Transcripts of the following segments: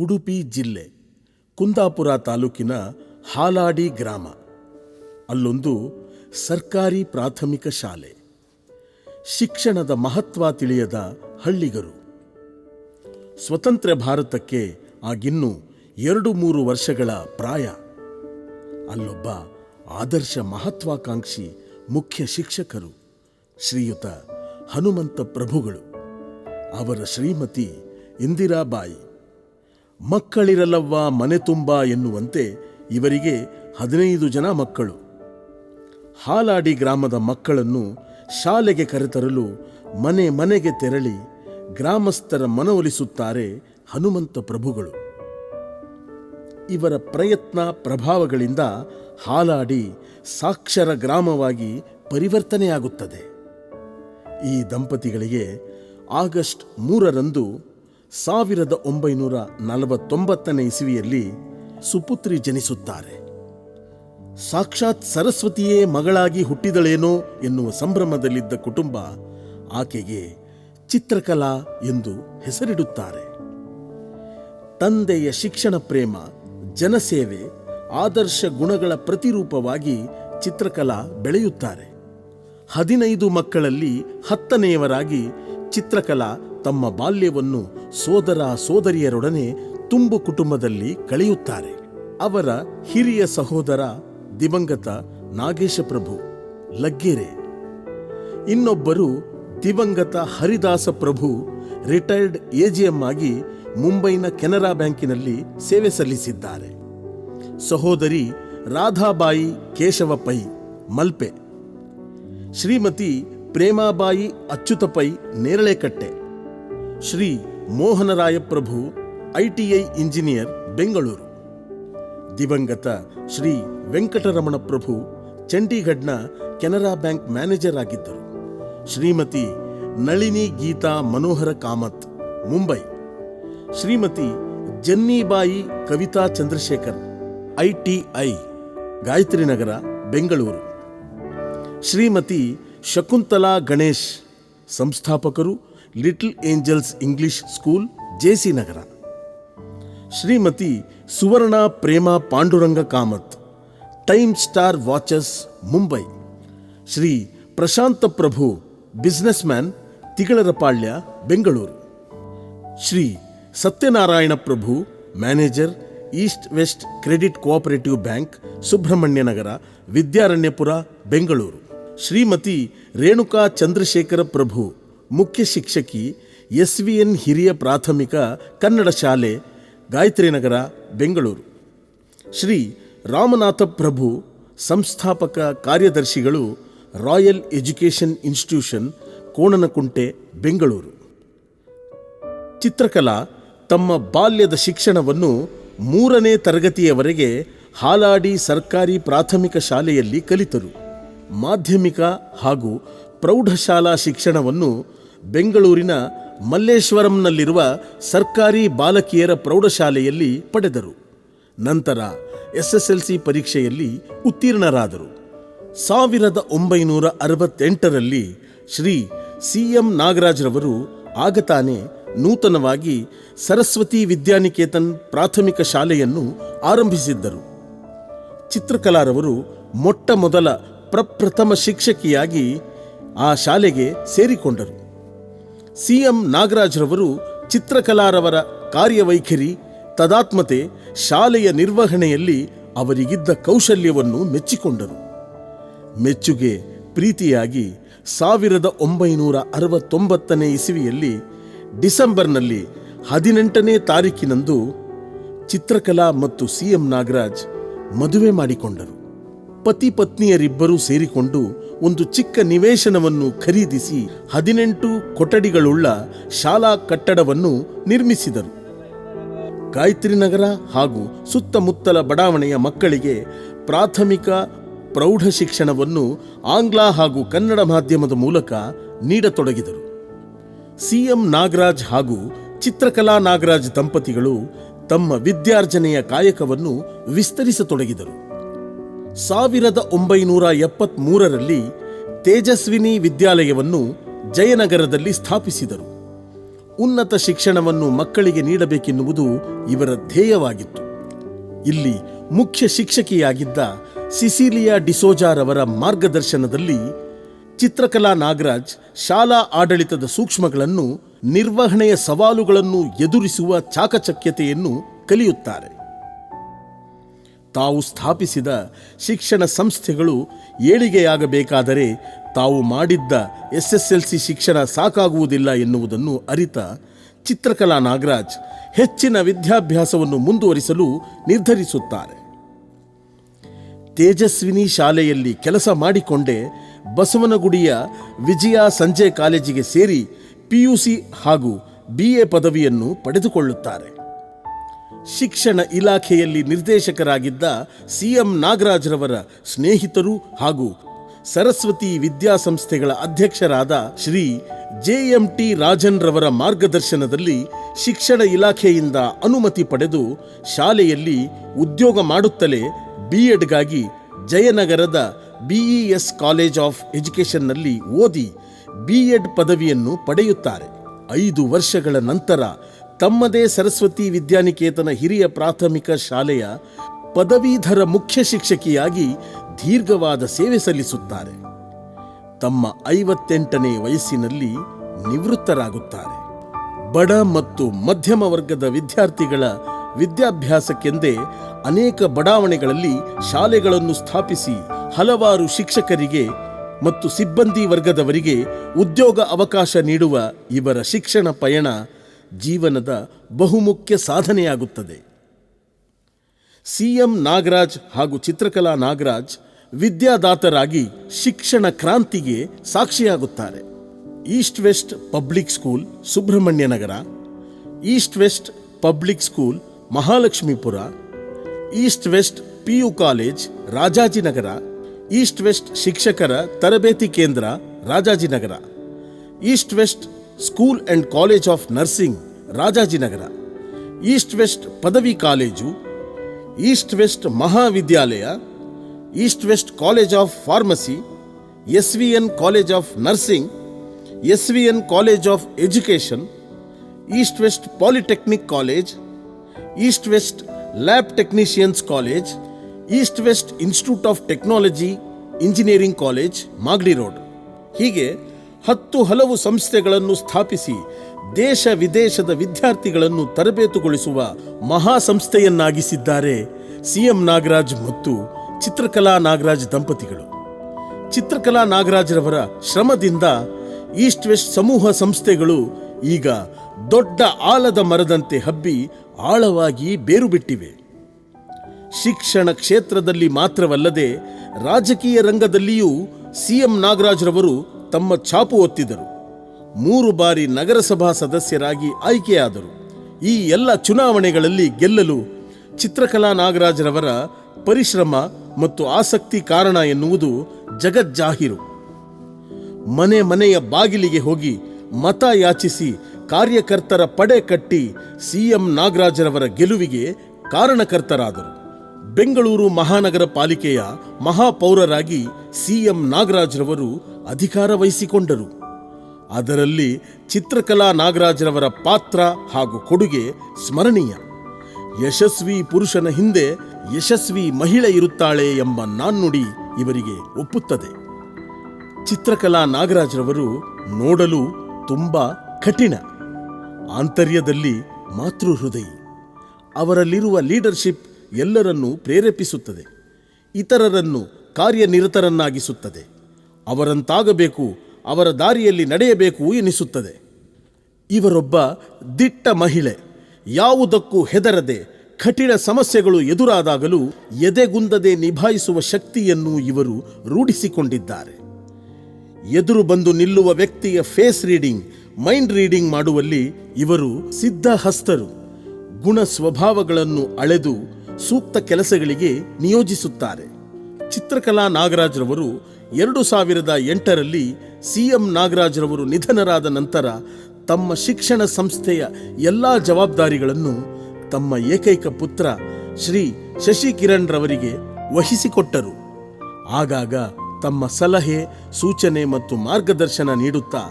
ಉಡುಪಿ ಜಿಲ್ಲೆ ಕುಂದಾಪುರ ತಾಲೂಕಿನ ಹಾಲಾಡಿ ಗ್ರಾಮ. ಅಲ್ಲೊಂದು ಸರ್ಕಾರಿ ಪ್ರಾಥಮಿಕ ಶಾಲೆ. ಶಿಕ್ಷಣದ ಮಹತ್ವ ತಿಳಿಯದ ಹಳ್ಳಿಗರು. ಸ್ವತಂತ್ರ ಭಾರತಕ್ಕೆ ಆಗಿನ್ನೂ 2-3 ವರ್ಷಗಳ ಪ್ರಾಯ. ಅಲ್ಲೊಬ್ಬ ಆದರ್ಶ ಮಹತ್ವಾಕಾಂಕ್ಷಿ ಮುಖ್ಯ ಶಿಕ್ಷಕರು ಶ್ರೀಯುತ ಹನುಮಂತ ಪ್ರಭುಗಳು. ಅವರ ಶ್ರೀಮತಿ ಇಂದಿರಾಬಾಯಿ. ಮಕ್ಕಳಿರಲವ್ವ ಮನೆ ತುಂಬ ಎನ್ನುವಂತೆ ಇವರಿಗೆ 15 ಜನ ಮಕ್ಕಳು. ಹಾಲಾಡಿ ಗ್ರಾಮದ ಮಕ್ಕಳನ್ನು ಶಾಲೆಗೆ ಕರೆತರಲು ಮನೆ ಮನೆಗೆ ತೆರಳಿ ಗ್ರಾಮಸ್ಥರ ಮನವೊಲಿಸುತ್ತಾರೆ ಹನುಮಂತ ಪ್ರಭುಗಳು. ಇವರ ಪ್ರಯತ್ನ ಪ್ರಭಾವಗಳಿಂದ ಹಾಲಾಡಿ ಸಾಕ್ಷರ ಗ್ರಾಮವಾಗಿ ಪರಿವರ್ತನೆಯಾಗುತ್ತದೆ. ಈ ದಂಪತಿಗಳಿಗೆ ಆಗಸ್ಟ್ 3ರಂದು 1949ನೇ ಇಸವಿಯಲ್ಲಿ ಸುಪುತ್ರಿ ಜನಿಸುತ್ತಾರೆ. ಸಾಕ್ಷಾತ್ ಸರಸ್ವತಿಯೇ ಮಗಳಾಗಿ ಹುಟ್ಟಿದಳೇನೋ ಎನ್ನುವ ಸಂಭ್ರಮದಲ್ಲಿದ್ದ ಕುಟುಂಬ ಆಕೆಗೆ ಚಿತ್ರಕಲಾ ಎಂದು ಹೆಸರಿಡುತ್ತಾರೆ. ತಂದೆಯ ಶಿಕ್ಷಣ ಪ್ರೇಮ, ಜನಸೇವೆ, ಆದರ್ಶ ಗುಣಗಳ ಪ್ರತಿರೂಪವಾಗಿ ಚಿತ್ರಕಲಾ ಬೆಳೆಯುತ್ತಾರೆ. 15 ಮಕ್ಕಳಲ್ಲಿ 10ನೆಯವರಾಗಿ ಚಿತ್ರಕಲಾ ತಮ್ಮ ಬಾಲ್ಯವನ್ನು ಸೋದರ ಸೋದರಿಯರೊಡನೆ ತುಂಬು ಕುಟುಂಬದಲ್ಲಿ ಕಳೆಯುತ್ತಾರೆ. ಅವರ ಹಿರಿಯ ಸಹೋದರ ದಿವಂಗತ ನಾಗೇಶ ಪ್ರಭು ಲಗ್ಗೆರೆ, ಇನ್ನೊಬ್ಬರು ದಿವಂಗತ ಹರಿದಾಸ ಪ್ರಭು ರಿಟೈರ್ಡ್ ಎಜಿಎಂ ಆಗಿ ಮುಂಬೈನ ಕೆನರಾ ಬ್ಯಾಂಕಿನಲ್ಲಿ ಸೇವೆ ಸಲ್ಲಿಸಿದ್ದಾರೆ. ಸಹೋದರಿ ರಾಧಾಬಾಯಿ ಕೇಶವ ಪೈ ಮಲ್ಪೆ, ಶ್ರೀಮತಿ ಪ್ರೇಮಾಬಾಯಿ ಅಚ್ಯುತ ಪೈ ನೇರಳೆಕಟ್ಟೆ, ಶ್ರೀ ಮೋಹನರಾಯ ಪ್ರಭು ಐಟಿಐ ಇಂಜಿನಿಯರ್ ಬೆಂಗಳೂರು, ದಿವಂಗತ ಶ್ರೀ ವೆಂಕಟರಮಣ ಪ್ರಭು ಚಂಡೀಗಢನ ಕೆನರಾ ಬ್ಯಾಂಕ್ ಮ್ಯಾನೇಜರ್ ಆಗಿದ್ದರು. ಶ್ರೀಮತಿ ನಳಿನಿ ಗೀತಾ ಮನೋಹರ ಕಾಮತ್ ಮುಂಬೈ, ಶ್ರೀಮತಿ ಜನ್ನೀಬಾಯಿ ಕವಿತಾ ಚಂದ್ರಶೇಖರ್ ಐಟಿಐ ಗಾಯತ್ರಿನಗರ ಬೆಂಗಳೂರು, ಶ್ರೀಮತಿ ಶಕುಂತಲಾ ಗಣೇಶ್ ಸಂಸ್ಥಾಪಕರು little angels English school JC Nagar, Shrimati Suvarna Prema Panduranga Kamath time star watches Mumbai, Shri Prashanta Prabhu businessman Tigalarapalya Bengaluru, Shri Satyanarayana ಪ್ರಭು manager East West credit cooperative bank Subrahmanya Nagar Vidyaranyapura Bengaluru, Shrimati Renuka Chandrashekara Prabhu ಮುಖ್ಯ ಶಿಕ್ಷಕಿ ಎಸ್ವಿಎನ್ ಹಿರಿಯ ಪ್ರಾಥಮಿಕ ಕನ್ನಡ ಶಾಲೆ ಗಾಯತ್ರಿನಗರ ಬೆಂಗಳೂರು, ಶ್ರೀ ರಾಮನಾಥ ಪ್ರಭು ಸಂಸ್ಥಾಪಕ ಕಾರ್ಯದರ್ಶಿಗಳು royal education institution Konanakunte Bengaluru. ಚಿತ್ರಕಲಾ ತಮ್ಮ ಬಾಲ್ಯದ ಶಿಕ್ಷಣವನ್ನು 3ನೇ ತರಗತಿಯವರೆಗೆ ಹಾಲಾಡಿ ಸರ್ಕಾರಿ ಪ್ರಾಥಮಿಕ ಶಾಲೆಯಲ್ಲಿ ಕಲಿತರು. ಮಾಧ್ಯಮಿಕ ಹಾಗೂ ಪ್ರೌಢಶಾಲಾ ಶಿಕ್ಷಣವನ್ನು ಬೆಂಗಳೂರಿನ ಮಲ್ಲೇಶ್ವರಂನಲ್ಲಿರುವ ಸರ್ಕಾರಿ ಬಾಲಕಿಯರ ಪ್ರೌಢಶಾಲೆಯಲ್ಲಿ ಪಡೆದರು. ನಂತರ SSLC ಪರೀಕ್ಷೆಯಲ್ಲಿ ಉತ್ತೀರ್ಣರಾದರು. 1968ರಲ್ಲಿ ಶ್ರೀ CM ನಾಗರಾಜ್ರವರು ಆಗತಾನೆ ನೂತನವಾಗಿ ಸರಸ್ವತಿ ವಿದ್ಯಾನಿಕೇತನ್ ಪ್ರಾಥಮಿಕ ಶಾಲೆಯನ್ನು ಆರಂಭಿಸಿದ್ದರು. ಚಿತ್ರಕಲಾರವರು ಮೊಟ್ಟ ಮೊದಲ ಪ್ರಪ್ರಥಮ ಶಿಕ್ಷಕಿಯಾಗಿ ಆ ಶಾಲೆಗೆ ಸೇರಿಕೊಂಡರು. CM ನಾಗರಾಜ್ರವರು ಚಿತ್ರಕಲಾರವರ ಕಾರ್ಯವೈಖರಿ, ತದಾತ್ಮತೆ, ಶಾಲೆಯ ನಿರ್ವಹಣೆಯಲ್ಲಿ ಅವರಿಗಿದ್ದ ಕೌಶಲ್ಯವನ್ನು ಮೆಚ್ಚಿಕೊಂಡರು. ಮೆಚ್ಚುಗೆ ಪ್ರೀತಿಯಾಗಿ 1969ನೇ ಇಸವಿಯಲ್ಲಿ ಡಿಸೆಂಬರ್ನಲ್ಲಿ 18ನೇ ತಾರೀಕಿನಂದು ಚಿತ್ರಕಲಾ ಮತ್ತು CM ನಾಗರಾಜ್ ಮದುವೆ ಮಾಡಿಕೊಂಡರು. ಪತಿ ಪತ್ನಿಯರಿಬ್ಬರೂ ಸೇರಿಕೊಂಡು ಒಂದು ಚಿಕ್ಕ ನಿವೇಶನವನ್ನು ಖರೀದಿಸಿ 18 ಕೊಠಡಿಗಳುಳ್ಳ ಶಾಲಾ ಕಟ್ಟಡವನ್ನು ನಿರ್ಮಿಸಿದರು. ಗಾಯತ್ರಿನಗರ ಹಾಗೂ ಸುತ್ತಮುತ್ತಲ ಬಡಾವಣೆಯ ಮಕ್ಕಳಿಗೆ ಪ್ರಾಥಮಿಕ ಪ್ರೌಢ ಶಿಕ್ಷಣವನ್ನು ಆಂಗ್ಲ ಹಾಗೂ ಕನ್ನಡ ಮಾಧ್ಯಮದ ಮೂಲಕ ನೀಡತೊಡಗಿದರು. CM ನಾಗರಾಜ್ ಹಾಗೂ ಚಿತ್ರಕಲಾ ನಾಗರಾಜ್ ದಂಪತಿಗಳು ತಮ್ಮ ವಿದ್ಯಾರ್ಜನೆಯ ಕಾಯಕವನ್ನು ವಿಸ್ತರಿಸತೊಡಗಿದರು. 1973ರಲ್ಲಿ ತೇಜಸ್ವಿನಿ ವಿದ್ಯಾಲಯವನ್ನು ಜಯನಗರದಲ್ಲಿ ಸ್ಥಾಪಿಸಿದರು. ಉನ್ನತ ಶಿಕ್ಷಣವನ್ನು ಮಕ್ಕಳಿಗೆ ನೀಡಬೇಕೆನ್ನುವುದು ಇವರ ಧ್ಯೇಯವಾಗಿತ್ತು. ಇಲ್ಲಿ ಮುಖ್ಯ ಶಿಕ್ಷಕಿಯಾಗಿದ್ದ ಸಿಸಿಲಿಯಾ ಡಿಸೋಜಾರವರ ಮಾರ್ಗದರ್ಶನದಲ್ಲಿ ಚಿತ್ರಕಲಾ ನಾಗರಾಜ್ ಶಾಲಾ ಆಡಳಿತದ ಸೂಕ್ಷ್ಮಗಳನ್ನು, ನಿರ್ವಹಣೆಯ ಸವಾಲುಗಳನ್ನು ಎದುರಿಸುವ ಚಾಕಚಕ್ಯತೆಯನ್ನು ಕಲಿಯುತ್ತಾರೆ. ತಾವು ಸ್ಥಾಪಿಸಿದ ಶಿಕ್ಷಣ ಸಂಸ್ಥೆಗಳು ಏಳಿಗೆಯಾಗಬೇಕಾದರೆ ತಾವು ಮಾಡಿದ್ದ SSLC ಶಿಕ್ಷಣ ಸಾಕಾಗುವುದಿಲ್ಲ ಎನ್ನುವುದನ್ನು ಅರಿತ ಚಿತ್ರಕಲಾ ನಾಗರಾಜ್ ಹೆಚ್ಚಿನ ವಿದ್ಯಾಭ್ಯಾಸವನ್ನು ಮುಂದುವರಿಸಲು ನಿರ್ಧರಿಸುತ್ತಾರೆ. ತೇಜಸ್ವಿನಿ ಶಾಲೆಯಲ್ಲಿ ಕೆಲಸ ಮಾಡಿಕೊಂಡೇ ಬಸವನಗುಡಿಯ ವಿಜಯ ಸಂಜೆ ಕಾಲೇಜಿಗೆ ಸೇರಿ PUC ಹಾಗೂ BA ಪದವಿಯನ್ನು ಪಡೆದುಕೊಳ್ಳುತ್ತಾರೆ. ಶಿಕ್ಷಣ ಇಲಾಖೆಯಲ್ಲಿ ನಿರ್ದೇಶಕರಾಗಿದ್ದ CM ನಾಗರಾಜ್ರವರ ಸ್ನೇಹಿತರು ಹಾಗೂ ಸರಸ್ವತಿ ವಿದ್ಯಾಸಂಸ್ಥೆಗಳ ಅಧ್ಯಕ್ಷರಾದ ಶ್ರೀ JMT ರಾಜನ್ ರವರ ಮಾರ್ಗದರ್ಶನದಲ್ಲಿ ಶಿಕ್ಷಣ ಇಲಾಖೆಯಿಂದ ಅನುಮತಿ ಪಡೆದು ಶಾಲೆಯಲ್ಲಿ ಉದ್ಯೋಗ ಮಾಡುತ್ತಲೇ B.Edಗಾಗಿ ಜಯನಗರದ BES ಕಾಲೇಜ್ ಆಫ್ ಎಜುಕೇಷನ್ನಲ್ಲಿ ಓದಿ B.Ed ಪದವಿಯನ್ನು ಪಡೆಯುತ್ತಾರೆ. 5 ವರ್ಷಗಳ ನಂತರ ತಮ್ಮದೇ ಸರಸ್ವತಿ ವಿದ್ಯಾನಿಕೇತನ ಹಿರಿಯ ಪ್ರಾಥಮಿಕ ಶಾಲೆಯ ಪದವೀಧರ ಮುಖ್ಯ ಶಿಕ್ಷಕಿಯಾಗಿ ದೀರ್ಘವಾದ ಸೇವೆ ಸಲ್ಲಿಸುತ್ತಾರೆ. ತಮ್ಮ 58ನೇ ವಯಸ್ಸಿನಲ್ಲಿ ನಿವೃತ್ತರಾಗುತ್ತಾರೆ. ಬಡ ಮತ್ತು ಮಧ್ಯಮ ವರ್ಗದ ವಿದ್ಯಾರ್ಥಿಗಳ ವಿದ್ಯಾಭ್ಯಾಸಕ್ಕೆಂದೇ ಅನೇಕ ಬಡಾವಣೆಗಳಲ್ಲಿ ಶಾಲೆಗಳನ್ನು ಸ್ಥಾಪಿಸಿ ಹಲವಾರು ಶಿಕ್ಷಕರಿಗೆ ಮತ್ತು ಸಿಬ್ಬಂದಿ ವರ್ಗದವರಿಗೆ ಉದ್ಯೋಗ ಅವಕಾಶ ನೀಡುವ ಇವರ ಶಿಕ್ಷಣ ಪಯಣ ಜೀವನದ ಬಹುಮುಖ್ಯ ಸಾಧನೆಯಾಗುತ್ತದೆ. CM ನಾಗರಾಜ್ ಹಾಗೂ ಚಿತ್ರಕಲಾ ನಾಗರಾಜ್ ವಿದ್ಯಾದಾತರಾಗಿ ಶಿಕ್ಷಣ ಕ್ರಾಂತಿಗೆ ಸಾಕ್ಷಿಯಾಗುತ್ತಾರೆ. East West public school Subrahmanyanagar, East West public school Mahalakshmipuram, East West PU college Rajajinagar, East West ಶಿಕ್ಷಕರ ತರಬೇತಿ ಕೇಂದ್ರ Rajajinagar, East West school and college of nursing Rajajinagar, East West ಪದವಿ ಕಾಲೇಜು, ಈಸ್ಟ್ ವೆಸ್ಟ್ ಮಹಾವಿದ್ಯಾಲಯ, East West college of pharmacy, SVN college of nursing, SVN college of education, East West polytechnic college, East West lab technicians college, East West institute of technology engineering college Magadi road. ಹೀಗೆ 10 ಹಲವು ಸಂಸ್ಥೆಗಳನ್ನು ಸ್ಥಾಪಿಸಿ ದೇಶ ವಿದೇಶದ ವಿದ್ಯಾರ್ಥಿಗಳನ್ನು ತರಬೇತುಗೊಳಿಸುವ ಮಹಾಸಂಸ್ಥೆಯನ್ನಾಗಿಸಿದ್ದಾರೆ CM Nagaraj ಮತ್ತು ಚಿತ್ರಕಲಾ ನಾಗರಾಜ್ ದಂಪತಿಗಳು. ಚಿತ್ರಕಲಾ ನಾಗರಾಜ್ರವರ ಶ್ರಮದಿಂದ ಈಸ್ಟ್ ವೆಸ್ಟ್ ಸಮೂಹ ಸಂಸ್ಥೆಗಳು ಈಗ ದೊಡ್ಡ ಆಲದ ಮರದಂತೆ ಹಬ್ಬಿ ಆಳವಾಗಿ ಬೇರು ಬಿಟ್ಟಿವೆ. ಶಿಕ್ಷಣ ಕ್ಷೇತ್ರದಲ್ಲಿ ಮಾತ್ರವಲ್ಲದೆ ರಾಜಕೀಯ ರಂಗದಲ್ಲಿಯೂ CM ನಾಗರಾಜ್ರವರು ತಮ್ಮ ಛಾಪು ಒತ್ತಿದರು. 3 ಬಾರಿ ನಗರಸಭಾ ಸದಸ್ಯರಾಗಿ ಆಯ್ಕೆಯಾದರು. ಈ ಎಲ್ಲ ಚುನಾವಣೆಗಳಲ್ಲಿ ಗೆಲ್ಲಲು ಚಿತ್ರಕಲಾ ನಾಗರಾಜ್ರವರ ಪರಿಶ್ರಮ ಮತ್ತು ಆಸಕ್ತಿ ಕಾರಣ ಎನ್ನುವುದು ಜಗಜ್ಜಾಹೀರು. ಮನೆ ಮನೆಯ ಬಾಗಿಲಿಗೆ ಹೋಗಿ ಮತ ಯಾಚಿಸಿ ಕಾರ್ಯಕರ್ತರ ಪಡೆ ಕಟ್ಟಿ CM ನಾಗರಾಜ್ರವರ ಗೆಲುವಿಗೆ ಕಾರಣಕರ್ತರಾದರು. ಬೆಂಗಳೂರು ಮಹಾನಗರ ಪಾಲಿಕೆಯ ಮಹಾಪೌರರಾಗಿ CM ನಾಗರಾಜ್ರವರು ಅಧಿಕಾರ ವಹಿಸಿಕೊಂಡರು. ಅದರಲ್ಲಿ ಚಿತ್ರಕಲಾ ನಾಗರಾಜ್ರವರ ಪಾತ್ರ ಹಾಗೂ ಕೊಡುಗೆ ಸ್ಮರಣೀಯ. ಯಶಸ್ವಿ ಪುರುಷನ ಹಿಂದೆ ಯಶಸ್ವಿ ಮಹಿಳೆ ಇರುತ್ತಾಳೆ ಎಂಬ ನಾಣ್ಣುಡಿ ಇವರಿಗೆ ಒಪ್ಪುತ್ತದೆ. ಚಿತ್ರಕಲಾ ನಾಗರಾಜ್ರವರು ನೋಡಲು ತುಂಬ ಕಠಿಣ, ಆಂತರ್ಯದಲ್ಲಿ ಮಾತೃ ಹೃದಯಿ. ಅವರಲ್ಲಿರುವ ಲೀಡರ್ಶಿಪ್ ಎಲ್ಲರನ್ನೂ ಪ್ರೇರೇಪಿಸುತ್ತದೆ, ಇತರರನ್ನು ಕಾರ್ಯನಿರತರನ್ನಾಗಿಸುತ್ತದೆ. ಅವರಂತಾಗಬೇಕು, ಅವರ ದಾರಿಯಲ್ಲಿ ನಡೆಯಬೇಕು ಎನಿಸುತ್ತದೆ. ಇವರೊಬ್ಬ ದಿಟ್ಟ ಮಹಿಳೆ. ಯಾವುದಕ್ಕೂ ಹೆದರದೆ ಕಠಿಣ ಸಮಸ್ಯೆಗಳು ಎದುರಾದಾಗಲೂ ಎದೆಗುಂದದೆ ನಿಭಾಯಿಸುವ ಶಕ್ತಿಯನ್ನು ಇವರು ರೂಢಿಸಿಕೊಂಡಿದ್ದಾರೆ. ಎದುರು ಬಂದು ನಿಲ್ಲುವ ವ್ಯಕ್ತಿಯ ಫೇಸ್ ರೀಡಿಂಗ್, ಮೈಂಡ್ ರೀಡಿಂಗ್ ಮಾಡುವಲ್ಲಿ ಇವರು ಸಿದ್ಧಹಸ್ತರು. ಗುಣ ಸ್ವಭಾವಗಳನ್ನು ಅಳೆದು ಸೂಕ್ತ ಕೆಲಸಗಳಿಗೆ ನಿಯೋಜಿಸುತ್ತಾರೆ. ಚಿತ್ರಕಲಾ ನಾಗರಾಜ್ರವರು 2008ರಲ್ಲಿ CM ನಾಗರಾಜ್ರವರು ನಿಧನರಾದ ನಂತರ ತಮ್ಮ ಶಿಕ್ಷಣ ಸಂಸ್ಥೆಯ ಎಲ್ಲ ಜವಾಬ್ದಾರಿಗಳನ್ನು ತಮ್ಮ ಏಕೈಕ ಪುತ್ರ ಶ್ರೀ ಶಶಿಕಿರಣ್ ರವರಿಗೆ ವಹಿಸಿಕೊಟ್ಟರು. ಆಗಾಗ ತಮ್ಮ ಸಲಹೆ, ಸೂಚನೆ ಮತ್ತು ಮಾರ್ಗದರ್ಶನ ನೀಡುತ್ತಾ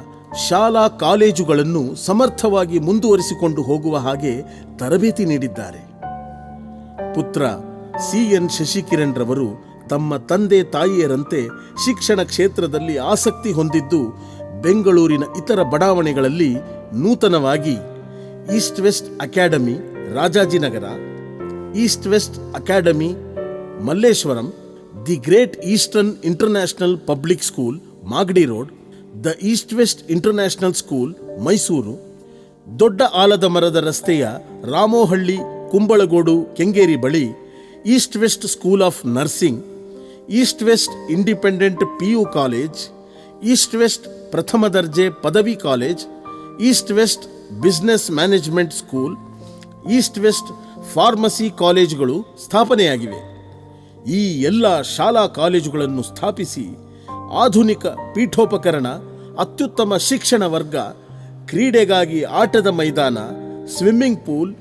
ಶಾಲಾ ಕಾಲೇಜುಗಳನ್ನು ಸಮರ್ಥವಾಗಿ ಮುಂದುವರಿಸಿಕೊಂಡು ಹೋಗುವ ಹಾಗೆ ತರಬೇತಿ ನೀಡಿದ್ದಾರೆ. ಪುತ್ರ CN ಶಶಿಕಿರಣ್ ರವರು ತಮ್ಮ ತಂದೆ ತಾಯಿಯರಂತೆ ಶಿಕ್ಷಣ ಕ್ಷೇತ್ರದಲ್ಲಿ ಆಸಕ್ತಿ ಹೊಂದಿದ್ದು ಬೆಂಗಳೂರಿನ ಇತರ ಬಡಾವಣೆಗಳಲ್ಲಿ ನೂತನವಾಗಿ east west academy Rajajinagar, East west academy Malleshwaram, the great eastern international public school Magadi road, the east west international school Mysuru, ದೊಡ್ಡ ಆಲದ ಮರದ ರಸ್ತೆಯ ರಾಮೋಹಳ್ಳಿ ಕುಂಬಳಗೋಡು ಕೆಂಗೇರಿ ಬಳಿ east West school of nursing, east west independent PU college, East west ಪ್ರಥಮ ದರ್ಜೆ ಪದವಿ college, East west business management school, east west pharmacy ಕಾಲೇಜುಗಳು ಸ್ಥಾಪನೆಯಾಗಿವೆ. ಈ ಎಲ್ಲ ಶಾಲಾ ಕಾಲೇಜುಗಳನ್ನು ಸ್ಥಾಪಿಸಿ ಆಧುನಿಕ ಪೀಠೋಪಕರಣ, ಅತ್ಯುತ್ತಮ ಶಿಕ್ಷಣ ವರ್ಗ, ಕ್ರೀಡೆಗಾಗಿ ಆಟದ ಮೈದಾನ, swimming pool,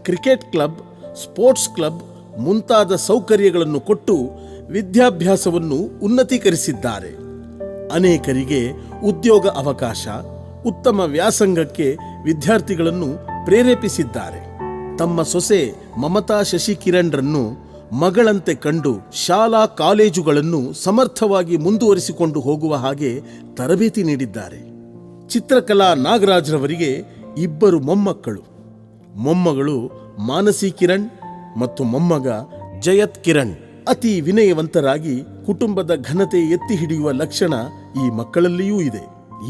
cricket club, sports club ಮುಂತಾದ ಸೌಕರ್ಯಗಳನ್ನು ಕೊಟ್ಟು ವಿದ್ಯಾಭ್ಯಾಸವನ್ನು ಉನ್ನತೀಕರಿಸಿದ್ದಾರೆ. ಅನೇಕರಿಗೆ ಉದ್ಯೋಗ ಅವಕಾಶ, ಉತ್ತಮ ವ್ಯಾಸಂಗಕ್ಕೆ ವಿದ್ಯಾರ್ಥಿಗಳನ್ನು ಪ್ರೇರೇಪಿಸಿದ್ದಾರೆ. ತಮ್ಮ ಸೊಸೆ ಮಮತಾ ಶಶಿಕಿರಣ್ ರನ್ನು ಮಗಳಂತೆ ಕಂಡು ಶಾಲಾ ಕಾಲೇಜುಗಳನ್ನು ಸಮರ್ಥವಾಗಿ ಮುಂದುವರಿಸಿಕೊಂಡು ಹೋಗುವ ಹಾಗೆ ತರಬೇತಿ ನೀಡಿದ್ದಾರೆ. ಚಿತ್ರಕಲಾ ನಾಗರಾಜ್ ರವರಿಗೆ 2 ಮೊಮ್ಮಕ್ಕಳು. ಮೊಮ್ಮಗಳು ಮಾನಸಿ ಕಿರಣ್ ಮತ್ತು ಮೊಮ್ಮಗ ಜಯತ್ ಕಿರಣ್. ಅತಿ ವಿನಯವಂತರಾಗಿ ಕುಟುಂಬದ ಘನತೆ ಎತ್ತಿ ಹಿಡಿಯುವ ಲಕ್ಷಣ ಈ ಮಕ್ಕಳಲ್ಲಿಯೂ ಇದೆ.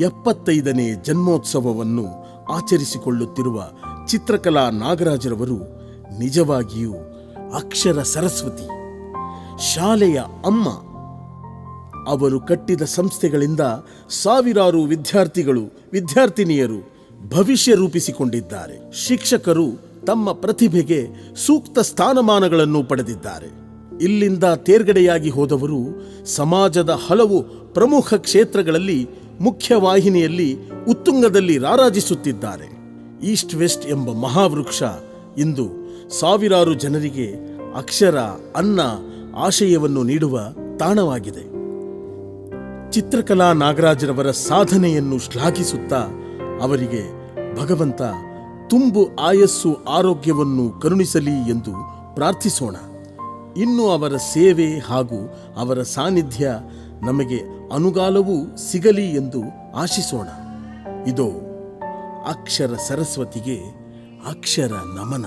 75ನೇ ಜನ್ಮೋತ್ಸವವನ್ನು ಆಚರಿಸಿಕೊಳ್ಳುತ್ತಿರುವ ಚಿತ್ರಕಲಾ ನಾಗರಾಜರವರು ನಿಜವಾಗಿಯೂ ಅಕ್ಷರ ಸರಸ್ವತಿ, ಶಾಲೆಯ ಅಮ್ಮ. ಅವರು ಕಟ್ಟಿದ ಸಂಸ್ಥೆಗಳಿಂದ ಸಾವಿರಾರು ವಿದ್ಯಾರ್ಥಿಗಳು, ವಿದ್ಯಾರ್ಥಿನಿಯರು ಭವಿಷ್ಯ ರೂಪಿಸಿಕೊಂಡಿದ್ದಾರೆ. ಶಿಕ್ಷಕರು ತಮ್ಮ ಪ್ರತಿಭೆಗೆ ಸೂಕ್ತ ಸ್ಥಾನಮಾನಗಳನ್ನು ಪಡೆದಿದ್ದಾರೆ. ಇಲ್ಲಿಂದ ತೇರ್ಗಡೆಯಾಗಿ ಹೋದವರು ಸಮಾಜದ ಹಲವು ಪ್ರಮುಖ ಕ್ಷೇತ್ರಗಳಲ್ಲಿ ಮುಖ್ಯವಾಹಿನಿಯಲ್ಲಿ ಉತ್ತುಂಗದಲ್ಲಿ ರಾರಾಜಿಸುತ್ತಿದ್ದಾರೆ. ಈಸ್ಟ್ ವೆಸ್ಟ್ ಎಂಬ ಮಹಾವೃಕ್ಷ ಇಂದು ಸಾವಿರಾರು ಜನರಿಗೆ ಅಕ್ಷರ, ಅನ್ನ, ಆಶಯವನ್ನು ನೀಡುವ ತಾಣವಾಗಿದೆ. ಚಿತ್ರಕಲಾ ನಾಗರಾಜರವರ ಸಾಧನೆಯನ್ನು ಶ್ಲಾಘಿಸುತ್ತಾ ಅವರಿಗೆ ಭಗವಂತ ತುಂಬು ಆಯಸ್ಸು ಆರೋಗ್ಯವನ್ನು ಕರುಣಿಸಲಿ ಎಂದು ಪ್ರಾರ್ಥಿಸೋಣ. ಇನ್ನು ಅವರ ಸೇವೆ ಹಾಗೂ ಅವರ ಸಾನ್ನಿಧ್ಯ ನಮಗೆ ಅನುಗಾಲವೂ ಸಿಗಲಿ ಎಂದು ಆಶಿಸೋಣ. ಇದೋ ಅಕ್ಷರ ಸರಸ್ವತಿಗೆ ಅಕ್ಷರ ನಮನ.